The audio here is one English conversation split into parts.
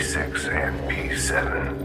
P6 and P7.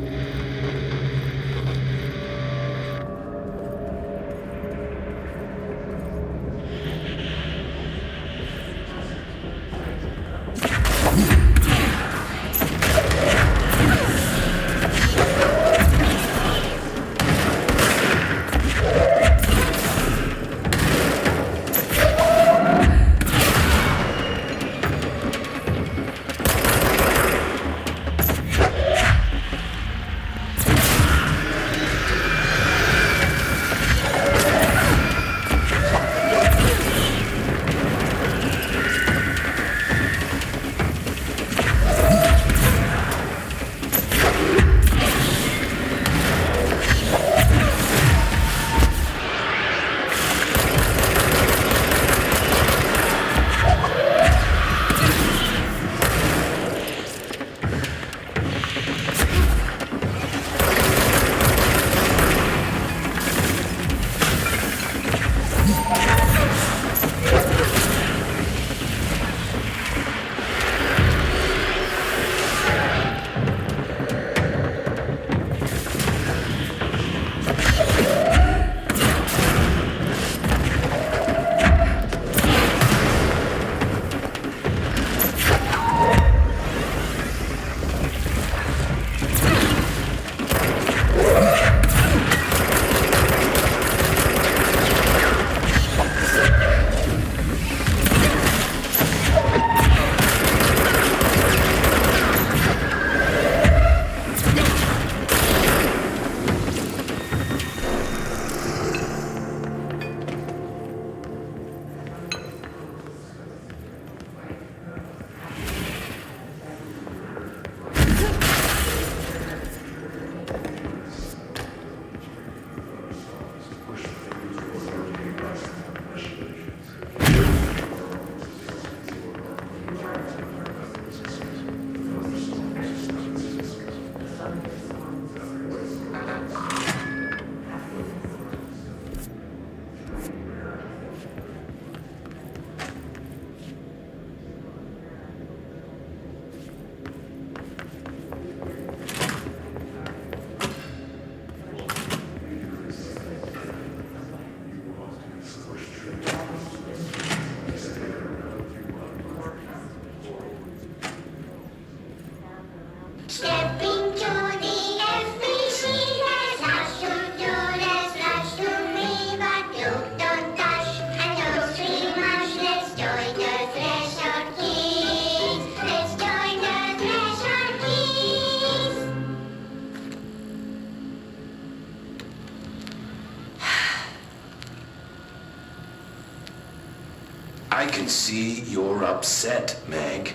I can see you're upset, Meg.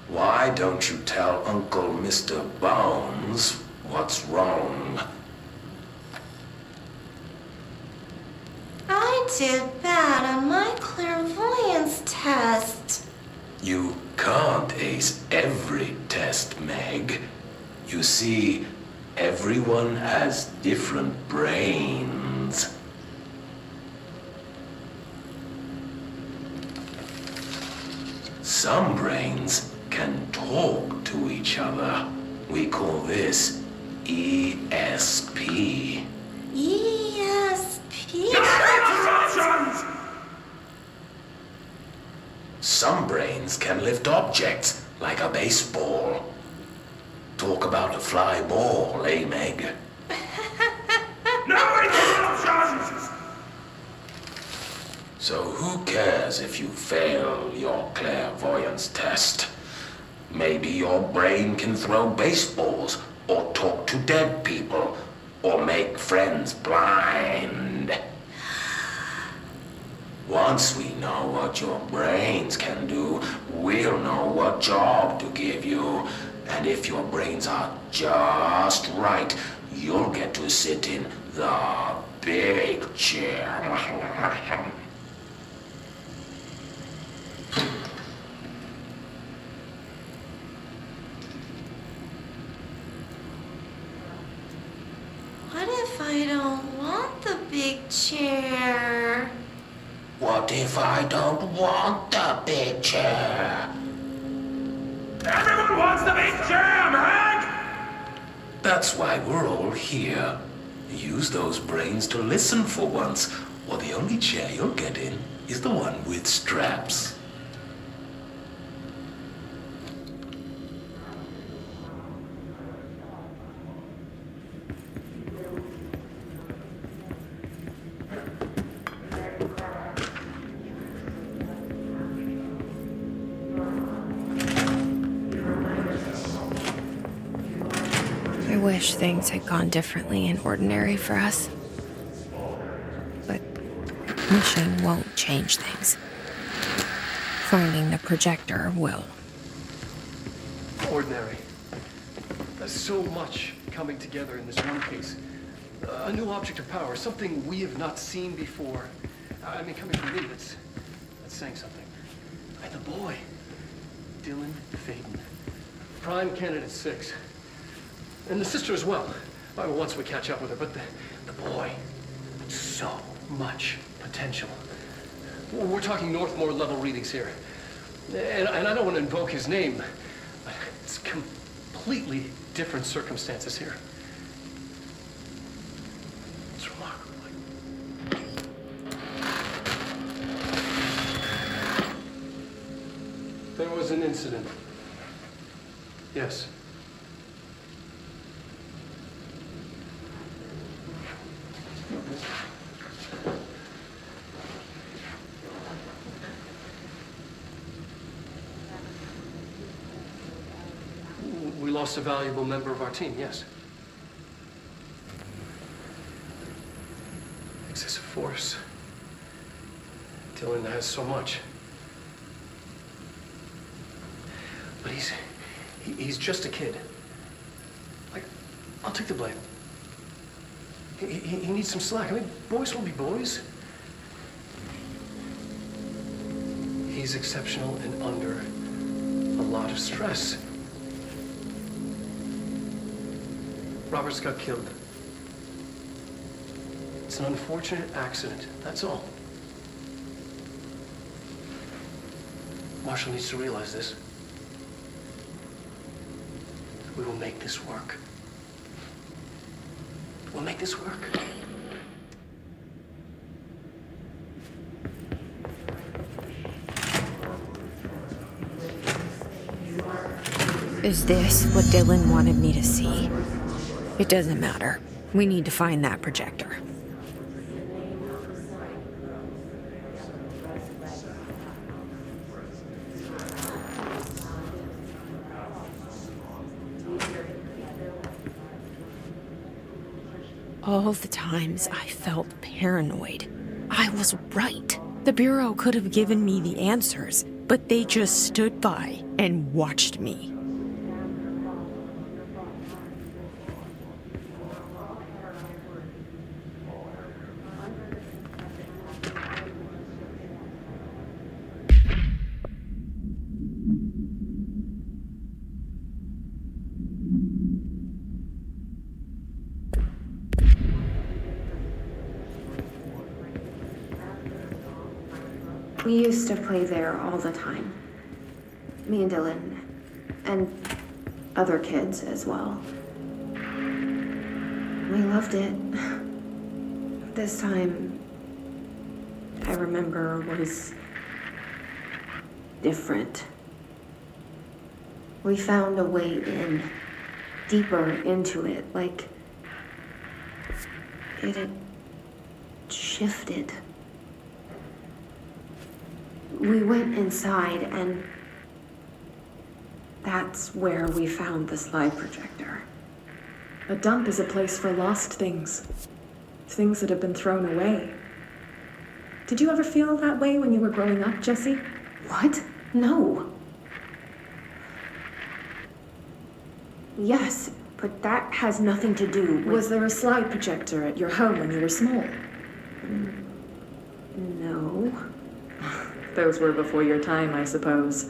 Why don't you tell Uncle Mr. Bones what's wrong? I did bad on my clairvoyance test. You can't ace every test, Meg. You see, everyone has different brains. Some brains can talk to each other. We call this ESP. ESP? Some brains can lift objects like a baseball. Talk about a fly ball, eh, Meg? No interruptions! So who cares if you fail your clairvoyance test? Maybe your brain can throw baseballs, or talk to dead people, or make friends blind. Once we know what your brains can do, we'll know what job to give you. And if your brains are just right, you'll get to sit in the big chair. What if I don't want the big chair? What if I don't want the big chair? Everyone wants the big chair, Meg! That's why we're all here. Use those brains to listen for once, or the only chair you'll get in is the one with straps. I wish things had gone differently in Ordinary for us. But mission won't change things. Finding the projector will. Ordinary. There's so much coming together in this one case. A new object of power, something we have not seen before. I mean, coming from me, that's saying something. And the boy, Dylan Faden, prime candidate 6. And the sister as well. Once we catch up with her, but the boy, so much potential. We're talking Northmore level readings here. And I don't want to invoke his name, but it's completely different circumstances here. It's remarkable. There was an incident. Yes. We lost a valuable member of our team, yes. Excessive force. Dylan has so much. But he's just a kid. I'll take the blame. He needs some slack. I mean, boys will be boys. He's exceptional and under a lot of stress. Robert's got killed. It's an unfortunate accident, that's all. Marshall needs to realize this. We will make this work. We'll make this work. Is this what Dylan wanted me to see? It doesn't matter. We need to find that projector. All the times I felt paranoid, I was right. The Bureau could have given me the answers, but they just stood by and watched me. We used to play there all the time. Me and Dylan. And other kids as well. We loved it. This time, I remember, was different. We found a way in, deeper into it, like it had shifted. We went inside, and that's where we found the slide projector. A dump is a place for lost things. Things that have been thrown away. Did you ever feel that way when you were growing up, Jesse? What? No. Yes, but that has nothing to do with... Was there a slide projector at your home when you were small? No. Those were before your time, I suppose.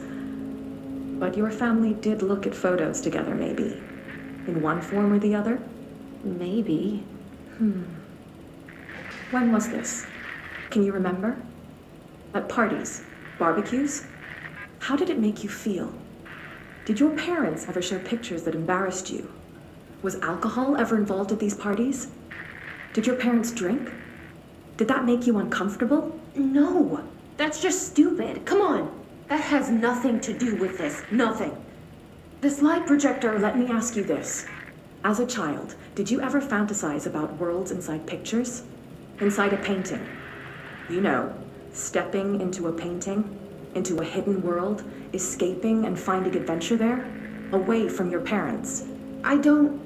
But your family did look at photos together, maybe. In one form or the other? Maybe. When was this? Can you remember? At parties? Barbecues? How did it make you feel? Did your parents ever show pictures that embarrassed you? Was alcohol ever involved at these parties? Did your parents drink? Did that make you uncomfortable? No. That's just stupid. Come on. That has nothing to do with this. Nothing. The slide projector, let me ask you this. As a child, did you ever fantasize about worlds inside pictures? Inside a painting? You know, stepping into a painting, into a hidden world, escaping and finding adventure there, away from your parents. I don't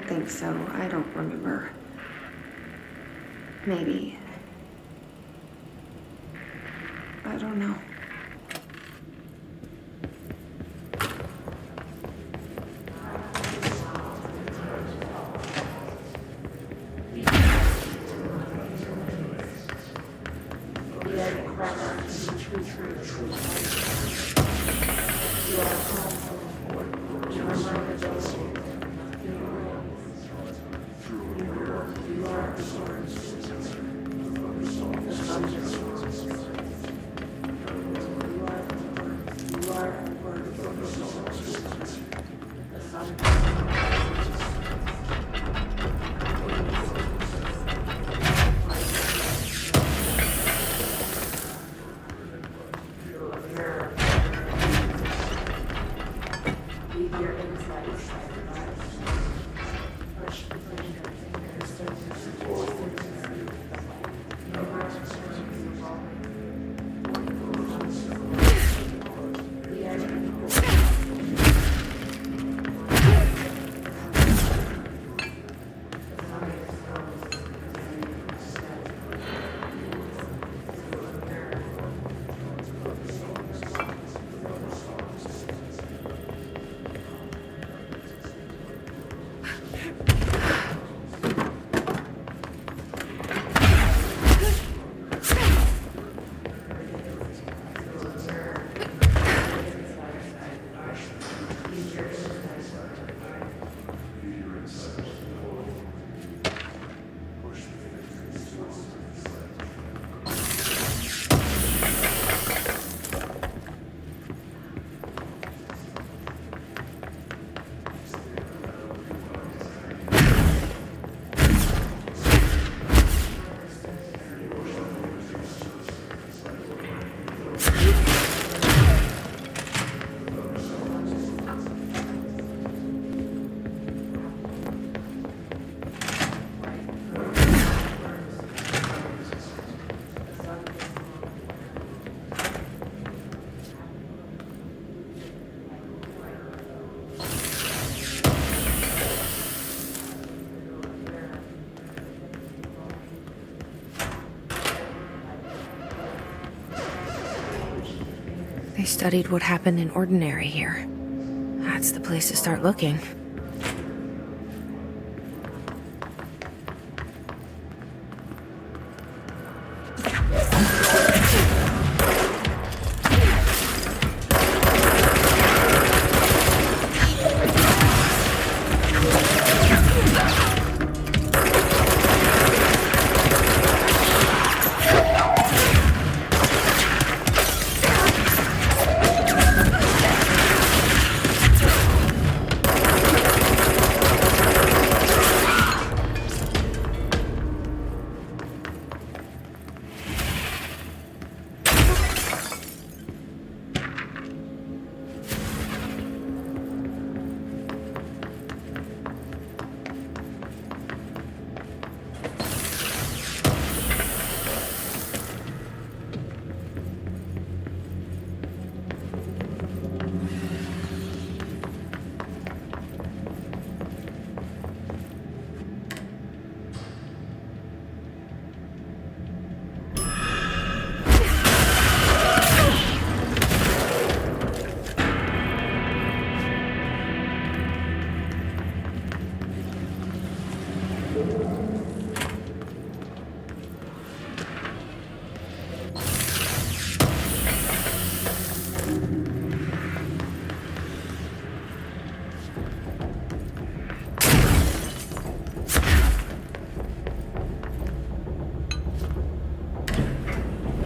think so. I don't remember. Maybe. I don't know. studied what happened in Ordinary here. That's the place to start looking.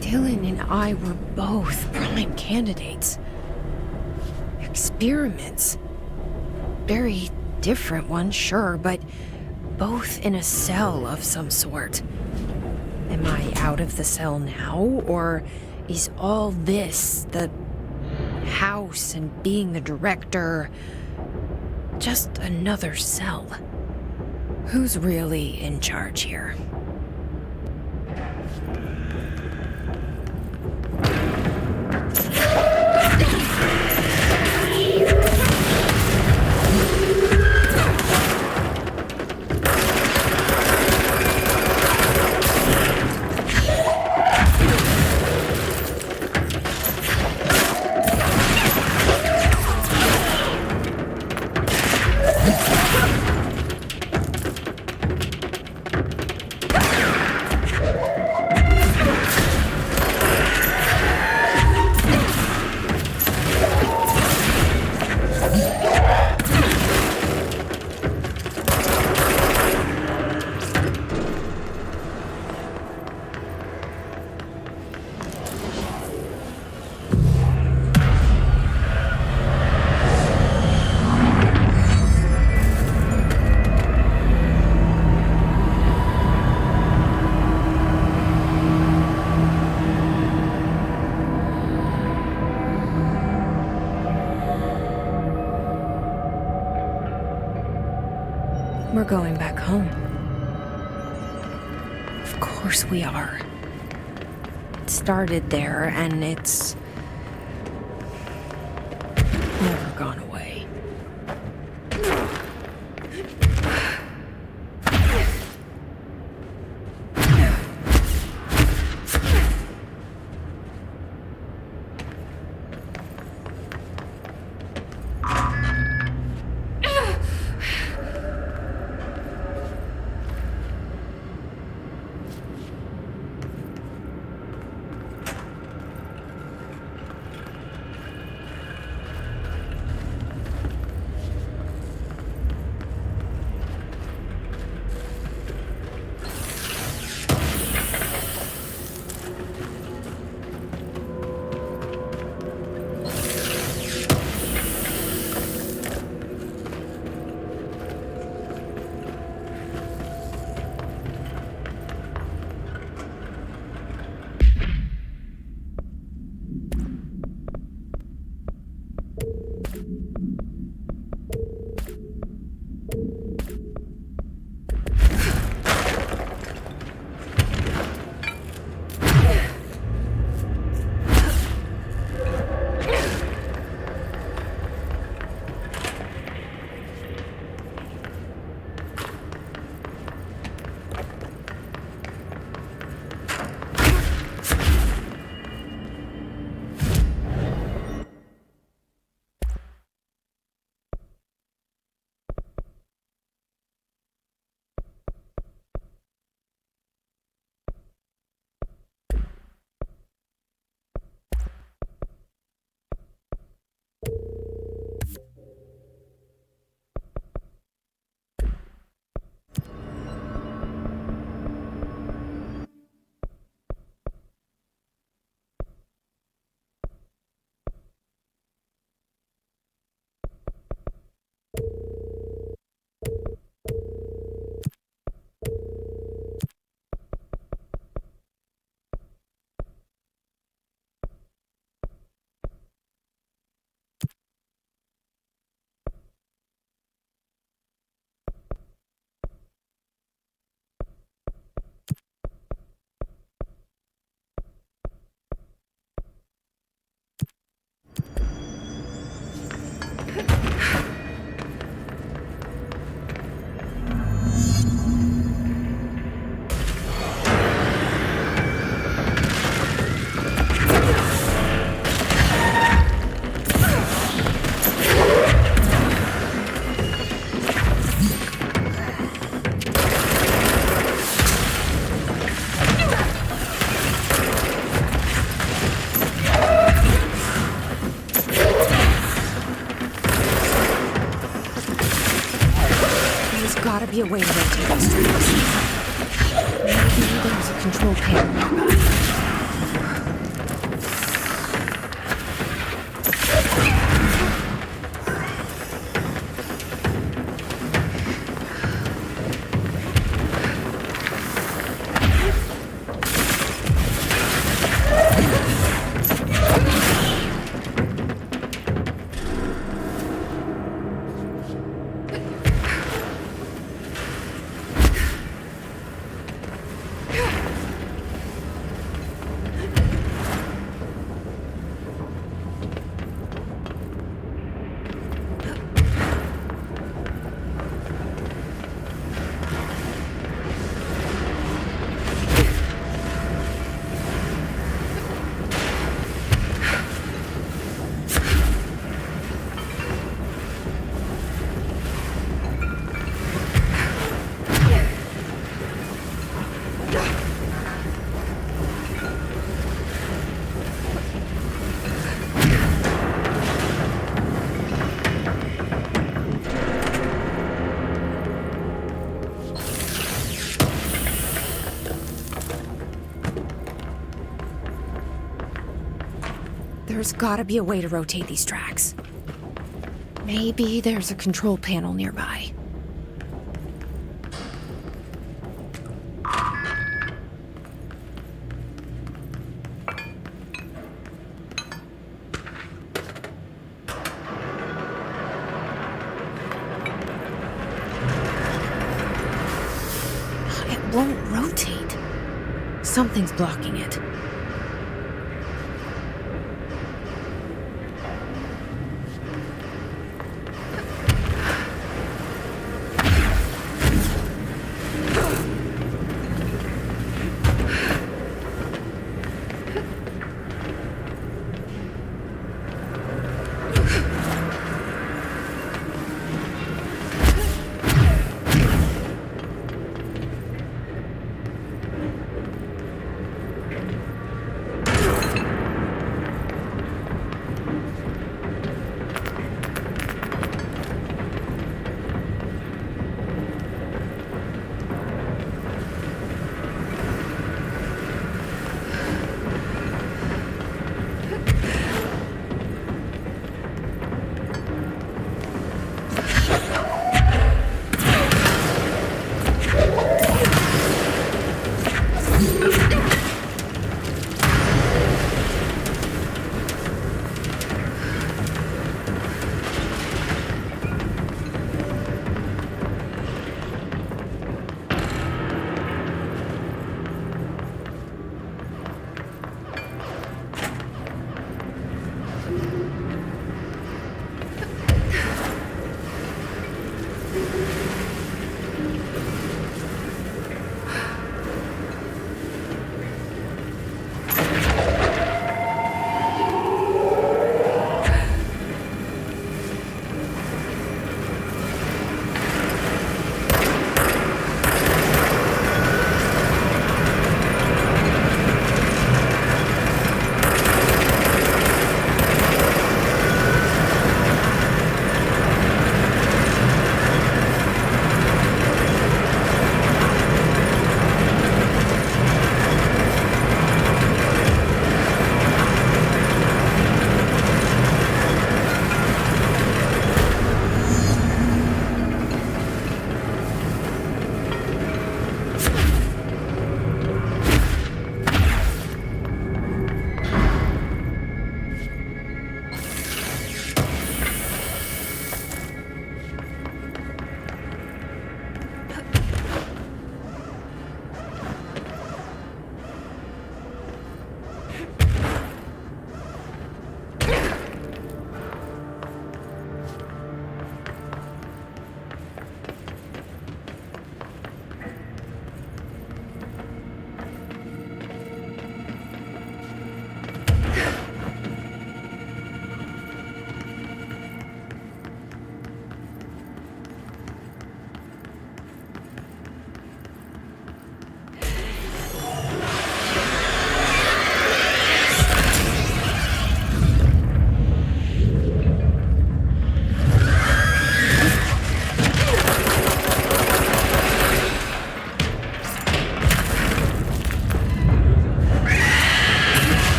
Dylan and I were both prime candidates. Experiments. Very different ones, sure, but both in a cell of some sort. Am I out of the cell now, or is all this, the house and being the director, just another cell? Who's really in charge here? We're going back home. Of course we are. It started there, and it's never gone away. gotta be a way to rotate these tracks. Maybe there's a control panel nearby. There's gotta be a way to rotate these tracks. Maybe there's a control panel nearby. It won't rotate. Something's blocking it.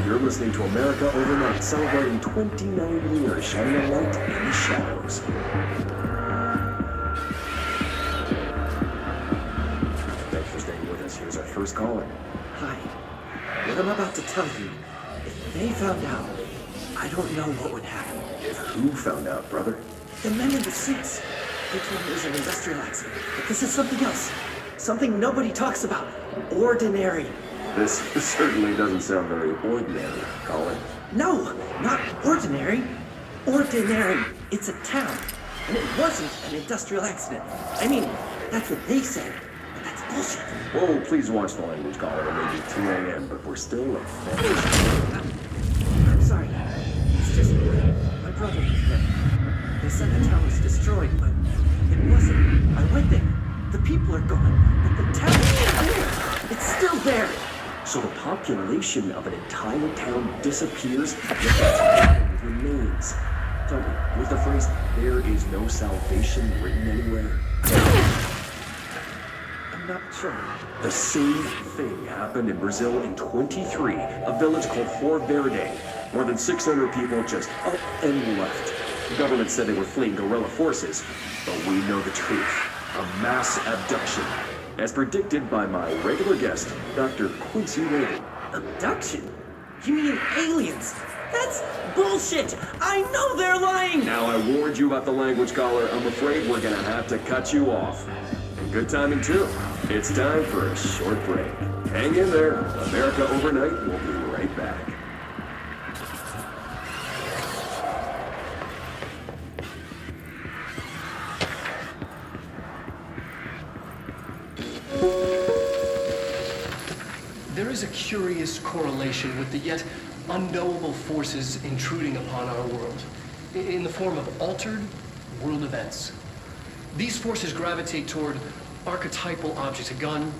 You're listening to America Overnight, celebrating 29 years shining a light in the shadows. Thanks for staying with us. Here's our first caller. Hi. What I'm about to tell you, if they found out, I don't know what would happen. If who found out, brother? The men in the suits. They told me it was an industrial accident, but this is something else. Something nobody talks about. Ordinary. This certainly doesn't sound very ordinary, Colin. No, not ordinary. Ordinary. It's a town. And it wasn't an industrial accident. I mean, that's what they said. But that's bullshit. Whoa, please watch the language, Colin. It may be 2 a.m., but we're still a family. I'm sorry. It's just my brother was dead. They said the town was destroyed, but it wasn't. I went there. The people are gone, but the town is still there. It's still there. So the population of an entire town disappears, yet the town remains. Tell me, was the phrase, "there is no salvation," written anywhere? I'm not sure. The same thing happened in Brazil in 23, a village called Verde. More than 600 people just up and left. The government said they were fleeing guerrilla forces, but we know the truth. A mass abduction. As predicted by my regular guest, Dr. Quincy Reagan. Abduction? You mean aliens? That's bullshit! I know they're lying! Now I warned you about the language, caller. I'm afraid we're gonna have to cut you off. Good timing, too. It's time for a short break. Hang in there. America Overnight will be right back. There is a curious correlation with the yet unknowable forces intruding upon our world in the form of altered world events. These forces gravitate toward archetypal objects, a gun,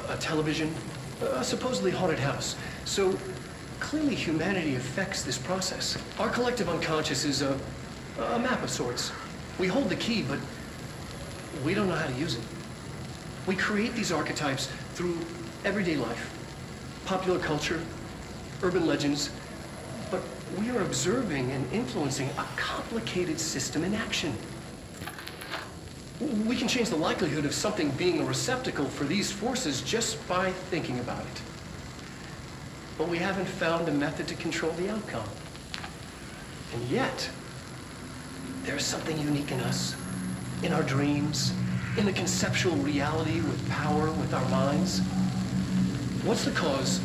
a television, a supposedly haunted house. So clearly humanity affects this process. Our collective unconscious is a map of sorts. We hold the key, but we don't know how to use it. We create these archetypes through everyday life, popular culture, urban legends, but we are observing and influencing a complicated system in action. We can change the likelihood of something being a receptacle for these forces just by thinking about it. But we haven't found a method to control the outcome. And yet, there's something unique in us, in our dreams, in the conceptual reality with power with our minds. What's the cause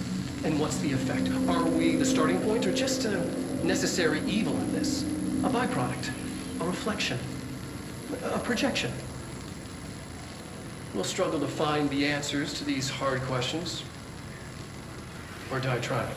and what's the effect? Are we the starting point or just a necessary evil in this? A byproduct, a reflection, a projection? We'll struggle to find the answers to these hard questions. Or die trying.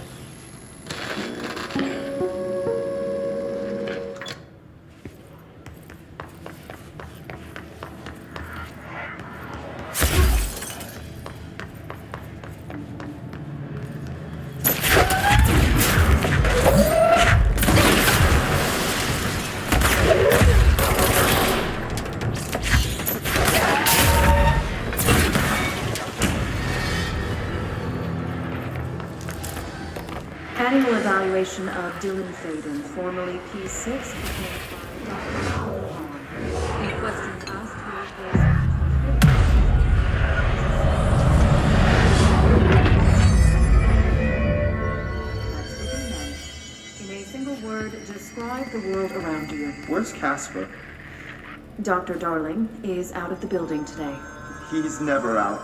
Annual evaluation of Dylan Faden, formerly P6, became the questions asked in a single word, describe the world around you. Where's Casper? Dr. Darling is out of the building today. He's never out.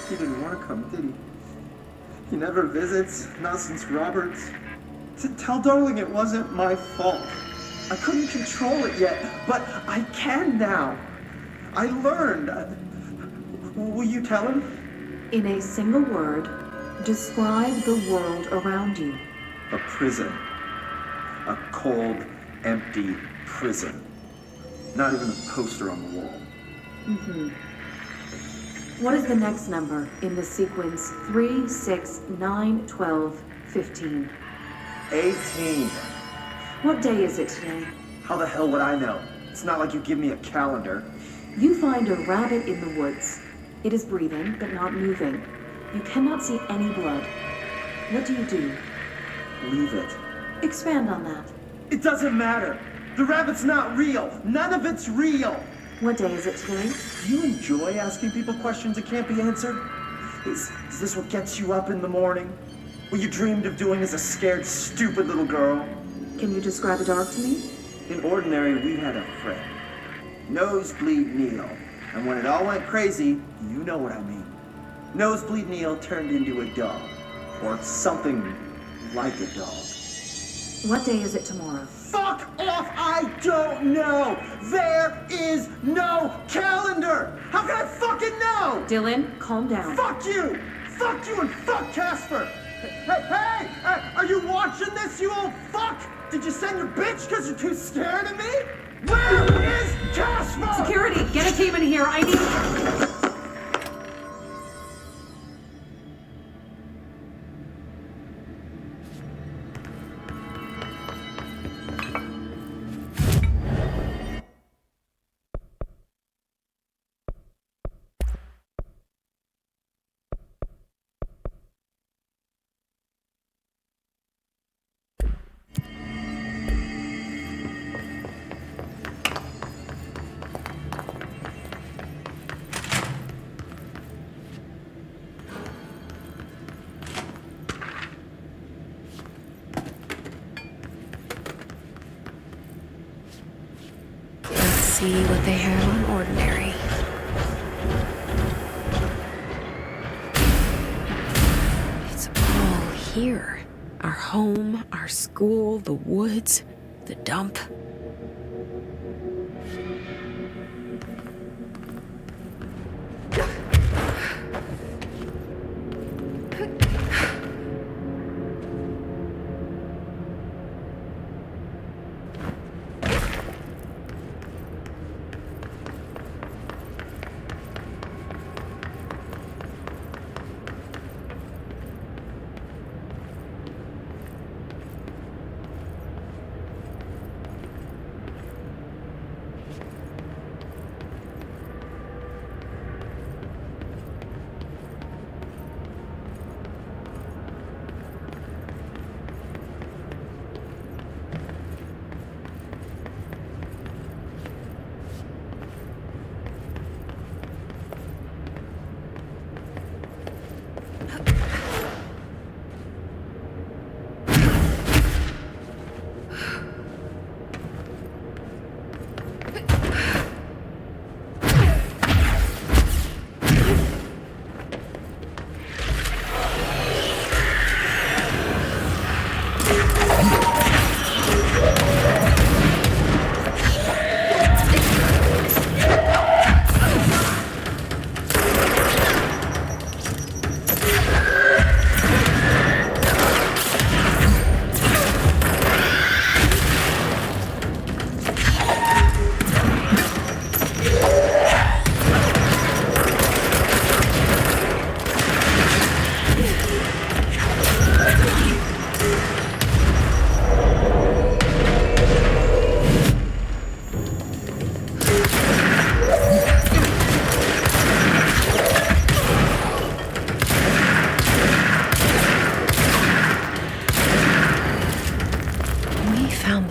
He didn't want to come, did he? He never visits, not since Roberts. Tell Darling it wasn't my fault. I couldn't control it yet, but I can now. I learned. Will you tell him? In a single word, describe the world around you. A prison. A cold, empty prison. Not even a poster on the wall. What is the next number in the sequence 3, 6, 9, 12, 15? 18. What day is it today? How the hell would I know? It's not like you give me a calendar. You find a rabbit in the woods. It is breathing, but not moving. You cannot see any blood. What do you do? Leave it. Expand on that. It doesn't matter. The rabbit's not real. None of it's real. What day is it today? Do you enjoy asking people questions that can't be answered? Is this what gets you up in the morning? What you dreamed of doing as a scared, stupid little girl? Can you describe a dog to me? In Ordinary, we had a friend. Nosebleed Neil. And when it all went crazy, you know what I mean. Nosebleed Neil turned into a dog. Or something like a dog. What day is it tomorrow? Fuck off! I don't know! There is no calendar! How can I fucking know? Dylan, calm down. Fuck you! Fuck you and fuck Casper! Hey! Are you watching this, you old fuck? Did you send your bitch because you're too scared of me? Where is Casper? Security, get a team in here. I need... See what they have on Ordinary. here. Our home, our school, the woods, the dump.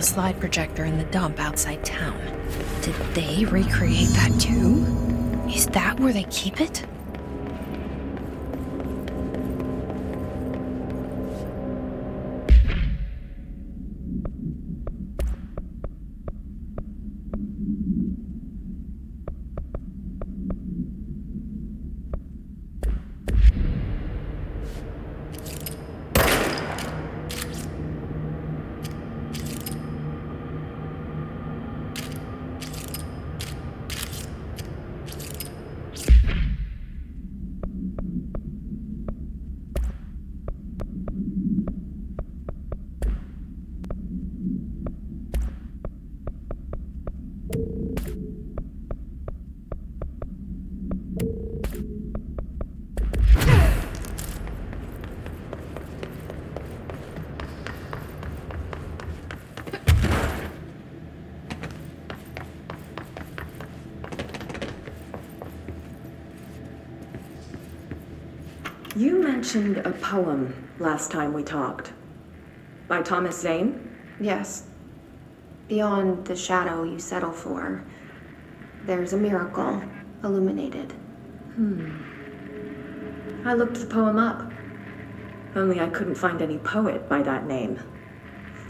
Slide projector in the dump outside town. Did they recreate that too? Is that where they keep it? You mentioned a poem last time we talked. By Thomas Zane? Yes. Beyond the shadow you settle for, there's a miracle illuminated. I looked the poem up. Only I couldn't find any poet by that name.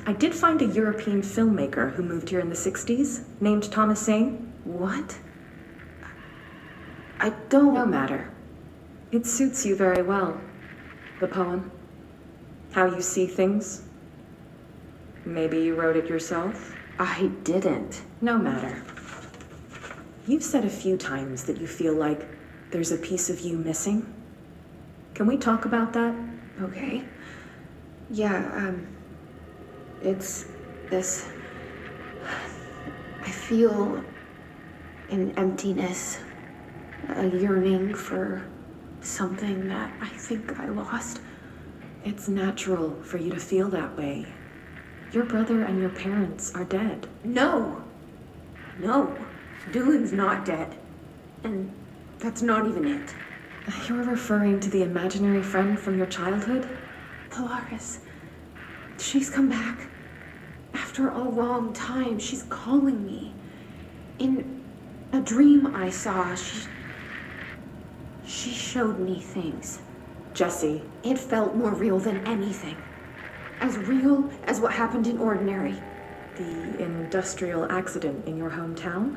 I did find a European filmmaker who moved here in the 60s, named Thomas Zane. What? I don't... No matter. It suits you very well. The poem. How you see things. Maybe you wrote it yourself? I didn't. No matter. You've said a few times that you feel like there's a piece of you missing. Can we talk about that? Okay. Yeah, it's this... I feel an emptiness, a yearning for something that I think I lost. It's natural for you to feel that way. Your brother and your parents are dead. No! No. Dylan's not dead. And that's not even it. You're referring to the imaginary friend from your childhood? Polaris. She's come back. After a long time, she's calling me. In a dream I saw, she showed me things. Jesse. It felt more real than anything. As real as what happened in Ordinary. The industrial accident in your hometown?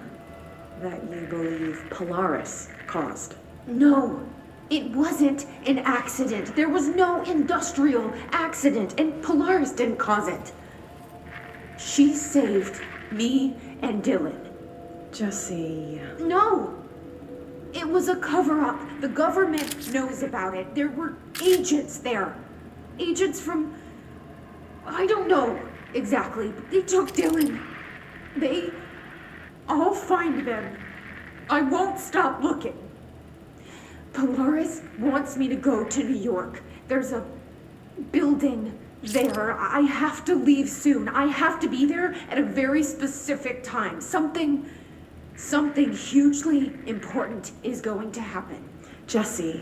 That you believe Polaris caused? No. It wasn't an accident. There was no industrial accident, and Polaris didn't cause it. She saved me and Dylan. Jesse. No! It was a cover-up. The government knows about it. There were agents there. Agents from... I don't know exactly, but they took Dylan. I'll find them. I won't stop looking. Polaris wants me to go to New York. There's a building there. I have to leave soon. I have to be there at a very specific time. Something hugely important is going to happen. Jesse,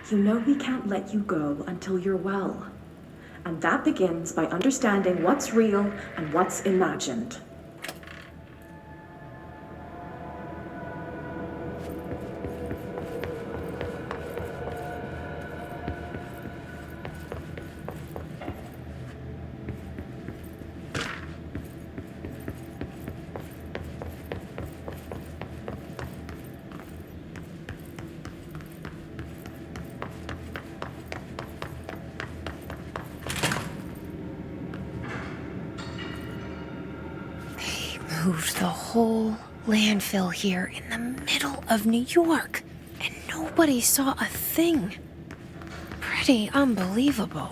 you know we can't let you go until you're well. And that begins by understanding what's real and what's imagined. Moved the whole landfill here in the middle of New York, and nobody saw a thing. Pretty unbelievable.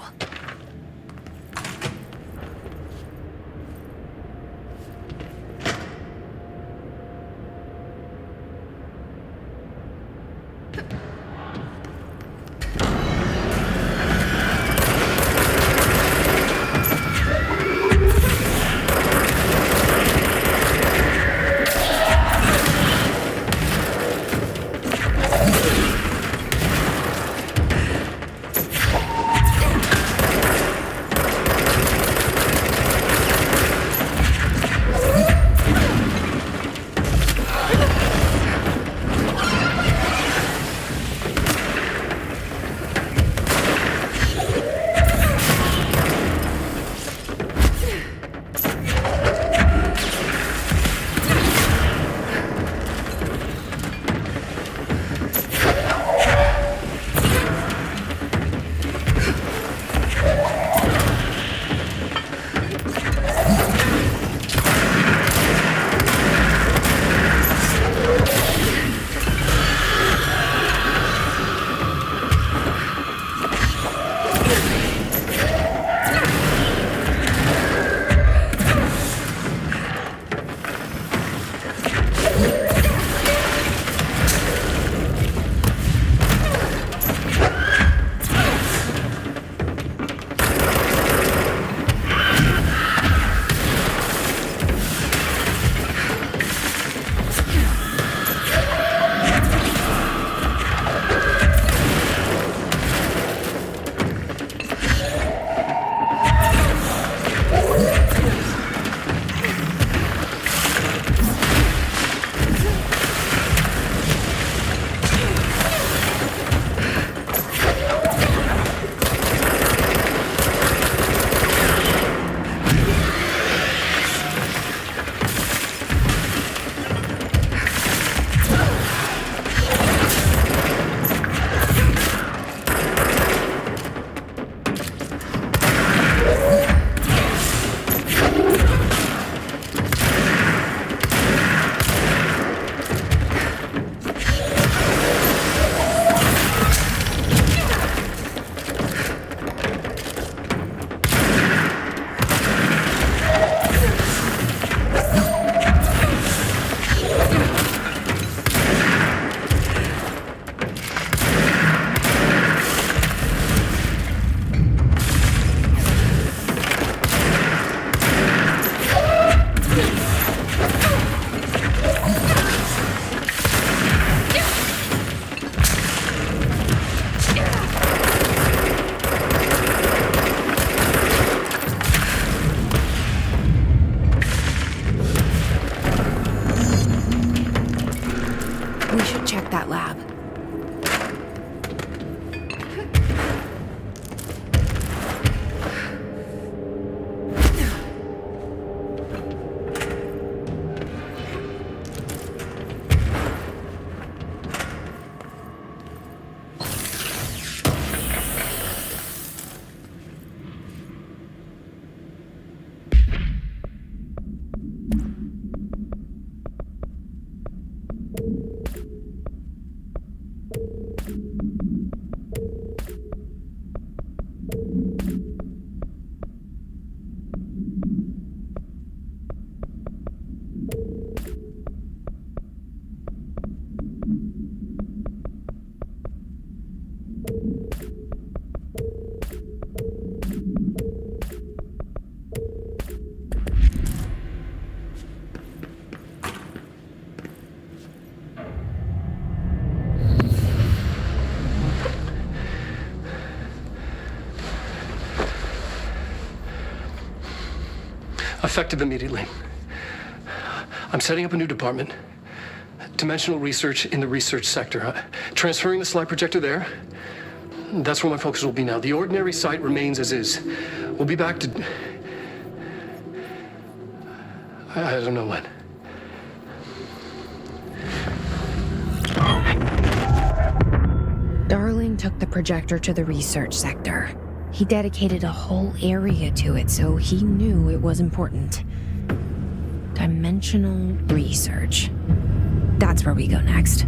Effective immediately. I'm setting up a new department. Dimensional research in the research sector. Transferring the slide projector there. That's where my focus will be now. The ordinary site remains as is. We'll be back to... I don't know when. Darling took the projector to the research sector. He dedicated a whole area to it, so he knew it was important. Dimensional research. That's where we go next.